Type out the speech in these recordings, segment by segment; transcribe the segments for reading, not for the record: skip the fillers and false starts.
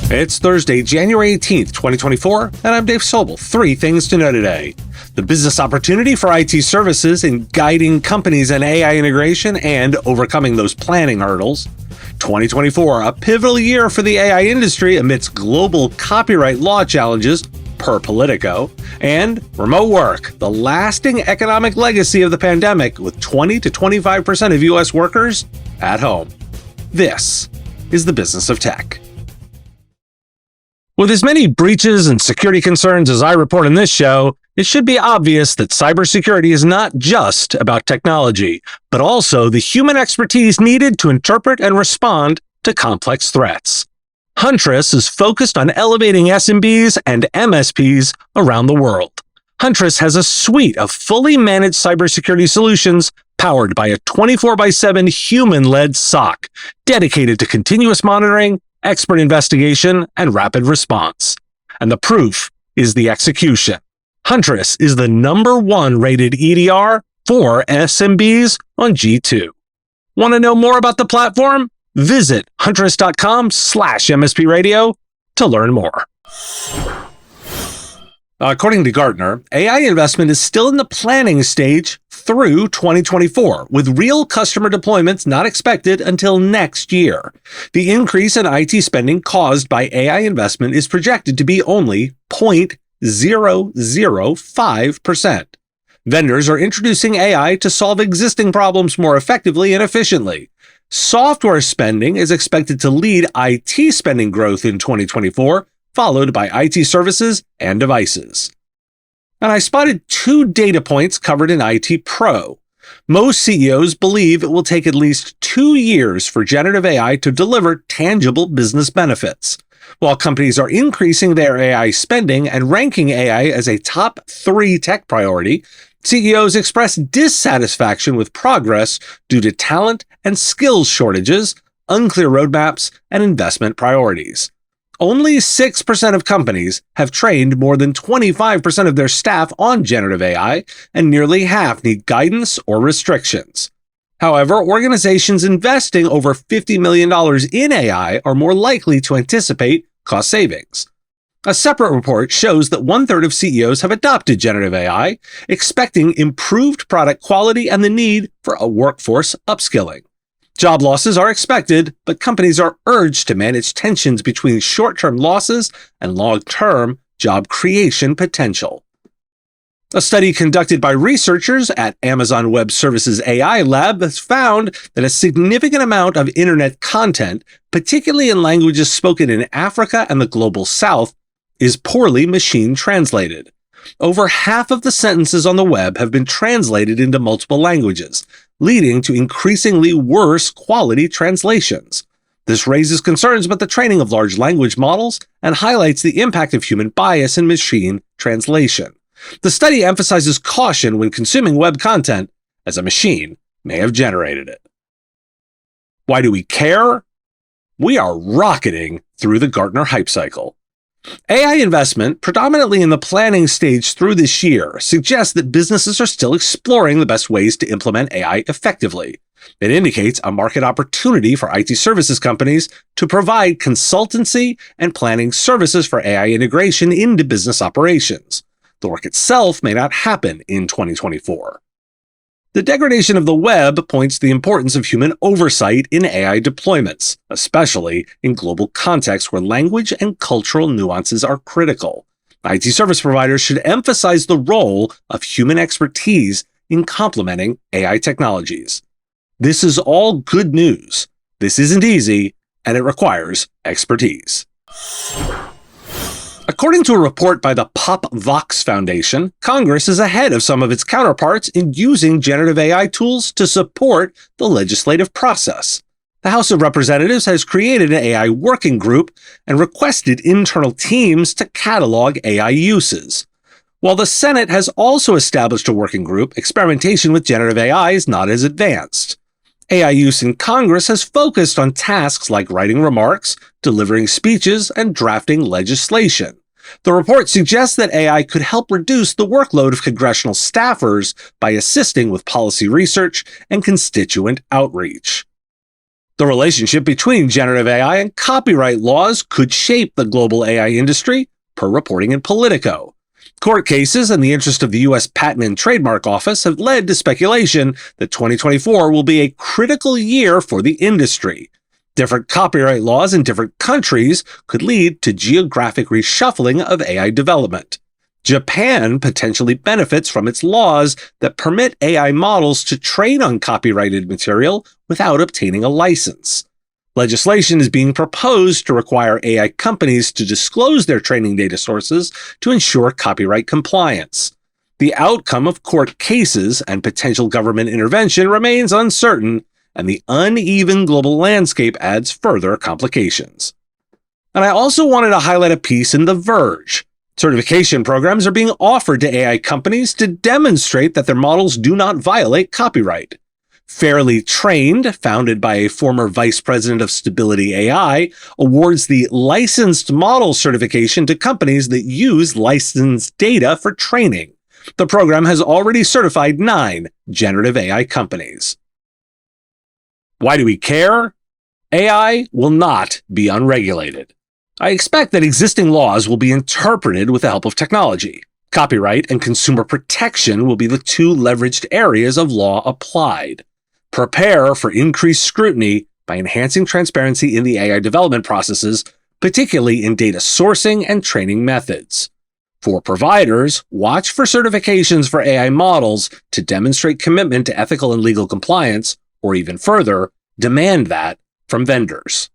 It's Thursday, January 18th, 2024, and I'm Dave Sobel. 3 things to know today. The business opportunity for IT services in guiding companies in AI integration and overcoming those planning hurdles. 2024, a pivotal year for the AI industry amidst global copyright law challenges per Politico. And remote work, the lasting economic legacy of the pandemic with 20 to 25% of U.S. workers at home. This is the business of tech. With as many breaches and security concerns as I report in this show, it should be obvious that cybersecurity is not just about technology, but also the human expertise needed to interpret and respond to complex threats. Huntress is focused on elevating SMBs and MSPs around the world. Huntress has a suite of fully managed cybersecurity solutions powered by a 24/7 human-led SOC dedicated to continuous monitoring, expert investigation, and rapid response. And the proof is the execution. Huntress is the #1 rated EDR for SMBs on G2. Want to know more about the platform? Visit huntress.com/MSP radio to learn more. According to Gartner, AI investment is still in the planning stage through 2024, with real customer deployments not expected until next year. The increase in IT spending caused by AI investment is projected to be only 0.005%. Vendors are introducing AI to solve existing problems more effectively and efficiently. Software spending is expected to lead IT spending growth in 2024, followed by IT services and devices. And I spotted 2 data points covered in IT Pro. Most CEOs believe it will take at least 2 years for generative AI to deliver tangible business benefits. While companies are increasing their AI spending and ranking AI as a top 3 tech priority, CEOs express dissatisfaction with progress due to talent and skills shortages, unclear roadmaps, and investment priorities. Only 6% of companies have trained more than 25% of their staff on generative AI, and nearly half need guidance or restrictions. However, organizations investing over $50 million in AI are more likely to anticipate cost savings. A separate report shows that 1/3 of CEOs have adopted generative AI, expecting improved product quality and the need for a workforce upskilling. Job losses are expected, but companies are urged to manage tensions between short-term losses and long-term job creation potential. A study conducted by researchers at Amazon Web Services AI Lab has found that a significant amount of internet content, particularly in languages spoken in Africa and the Global South, is poorly machine translated. Over half of the sentences on the web have been translated into multiple languages, leading to increasingly worse quality translations. This raises concerns about the training of large language models and highlights the impact of human bias in machine translation. The study emphasizes caution when consuming web content, as a machine may have generated it. Why do we care? We are rocketing through the Gartner hype cycle. AI investment, predominantly in the planning stage through this year, suggests that businesses are still exploring the best ways to implement AI effectively. It indicates a market opportunity for IT services companies to provide consultancy and planning services for AI integration into business operations. The work itself may not happen in 2024. The degradation of the web points to the importance of human oversight in AI deployments, especially in global contexts where language and cultural nuances are critical. IT service providers should emphasize the role of human expertise in complementing AI technologies. This is all good news. This isn't easy, and it requires expertise. According to a report by the Pop Vox Foundation, Congress is ahead of some of its counterparts in using generative AI tools to support the legislative process. The House of Representatives has created an AI working group and requested internal teams to catalog AI uses. While the Senate has also established a working group, experimentation with generative AI is not as advanced. AI use in Congress has focused on tasks like writing remarks, delivering speeches, and drafting legislation. The report suggests that AI could help reduce the workload of congressional staffers by assisting with policy research and constituent outreach. The relationship between generative AI and copyright laws could shape the global AI industry, per reporting in Politico. Court cases in the interest of the U.S. Patent and Trademark Office have led to speculation that 2024 will be a critical year for the industry. Different copyright laws in different countries could lead to geographic reshuffling of AI development. Japan potentially benefits from its laws that permit AI models to train on copyrighted material without obtaining a license. Legislation is being proposed to require AI companies to disclose their training data sources to ensure copyright compliance. The outcome of court cases and potential government intervention remains uncertain, and the uneven global landscape adds further complications. And I also wanted to highlight a piece in The Verge. Certification programs are being offered to AI companies to demonstrate that their models do not violate copyright. Fairly Trained, founded by a former vice president of Stability AI, awards the licensed model certification to companies that use licensed data for training. The program has already certified 9 generative AI companies. Why do we care? AI will not be unregulated. I expect that existing laws will be interpreted with the help of technology. Copyright and consumer protection will be the 2 leveraged areas of law applied. Prepare for increased scrutiny by enhancing transparency in the AI development processes, particularly in data sourcing and training methods. For providers, watch for certifications for AI models to demonstrate commitment to ethical and legal compliance, or even further, demand that from vendors.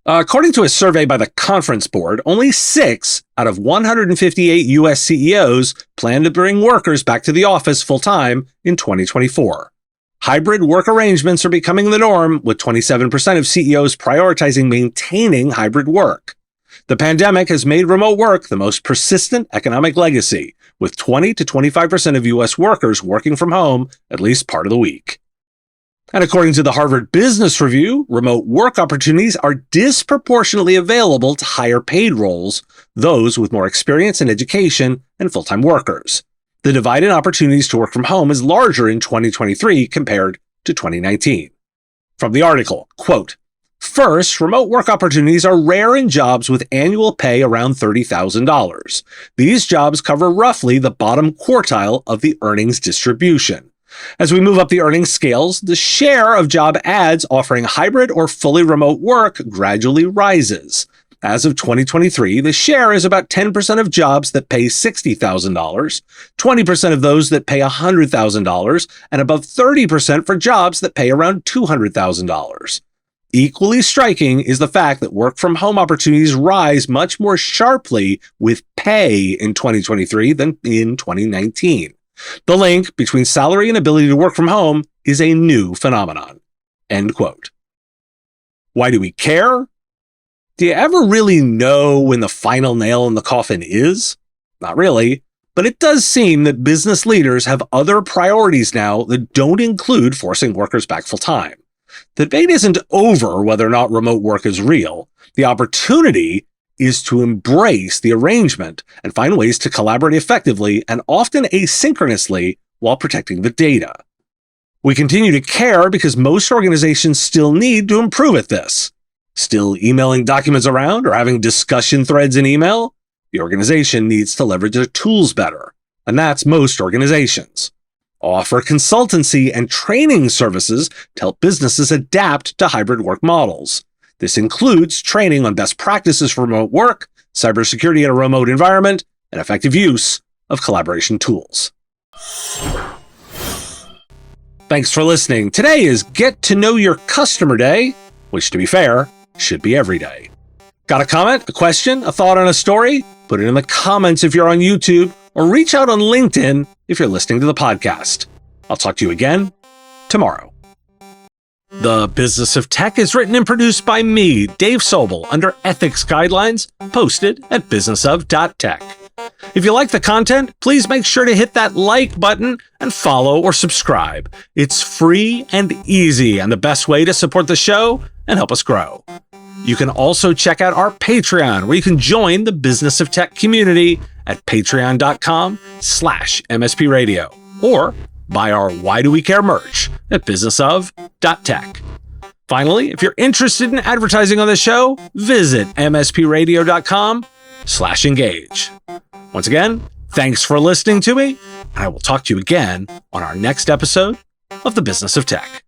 According to a survey by the Conference Board, only 6 out of 158 U.S. CEOs plan to bring workers back to the office full-time in 2024. Hybrid work arrangements are becoming the norm, with 27% of CEOs prioritizing maintaining hybrid work. The pandemic has made remote work the most persistent economic legacy, with 20 to 25% of U.S. workers working from home at least part of the week. And according to the Harvard Business Review, remote work opportunities are disproportionately available to higher paid roles, those with more experience in education and full-time workers. The divide in opportunities to work from home is larger in 2023 compared to 2019. From the article, quote, "First, remote work opportunities are rare in jobs with annual pay around $30,000. These jobs cover roughly the bottom quartile of the earnings distribution. As we move up the earnings scales, the share of job ads offering hybrid or fully remote work gradually rises. As of 2023, the share is about 10% of jobs that pay $60,000, 20% of those that pay $100,000, and above 30% for jobs that pay around $200,000. Equally striking is the fact that work-from-home opportunities rise much more sharply with pay in 2023 than in 2019. The link between salary and ability to work from home is a new phenomenon." End quote. Why do we care? Do you ever really know when the final nail in the coffin is? Not really, but it does seem that business leaders have other priorities now that don't include forcing workers back full-time. The debate isn't over whether or not remote work is real. The opportunity is to embrace the arrangement and find ways to collaborate effectively and often asynchronously while protecting the data. We continue to care because most organizations still need to improve at this. Still emailing documents around or having discussion threads in email? The organization needs to leverage their tools better, and that's most organizations. Offer consultancy and training services to help businesses adapt to hybrid work models. This includes training on best practices for remote work, cybersecurity in a remote environment, and effective use of collaboration tools. Thanks for listening. Today is Get to Know Your Customer Day, which, to be fair, should be every day. Got a comment, a question, a thought on a story? Put it in the comments if you're on YouTube, or reach out on LinkedIn if you're listening to the podcast. I'll talk to you again tomorrow. The Business of Tech is written and produced by me, Dave Sobel, under ethics guidelines posted at businessof.tech. If you like the content, please make sure to hit that like button and follow or subscribe. It's free and easy and the best way to support the show and help us grow. You can also check out our Patreon, where you can join the Business of Tech community at patreon.com/MSP Radio, or buy our Why Do We Care merch at businessof.tech. Finally, if you're interested in advertising on the show, visit mspradio.com/engage. Once again, thanks for listening to me, and I will talk to you again on our next episode of The Business of Tech.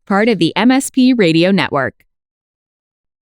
Part of the MSP Radio Network.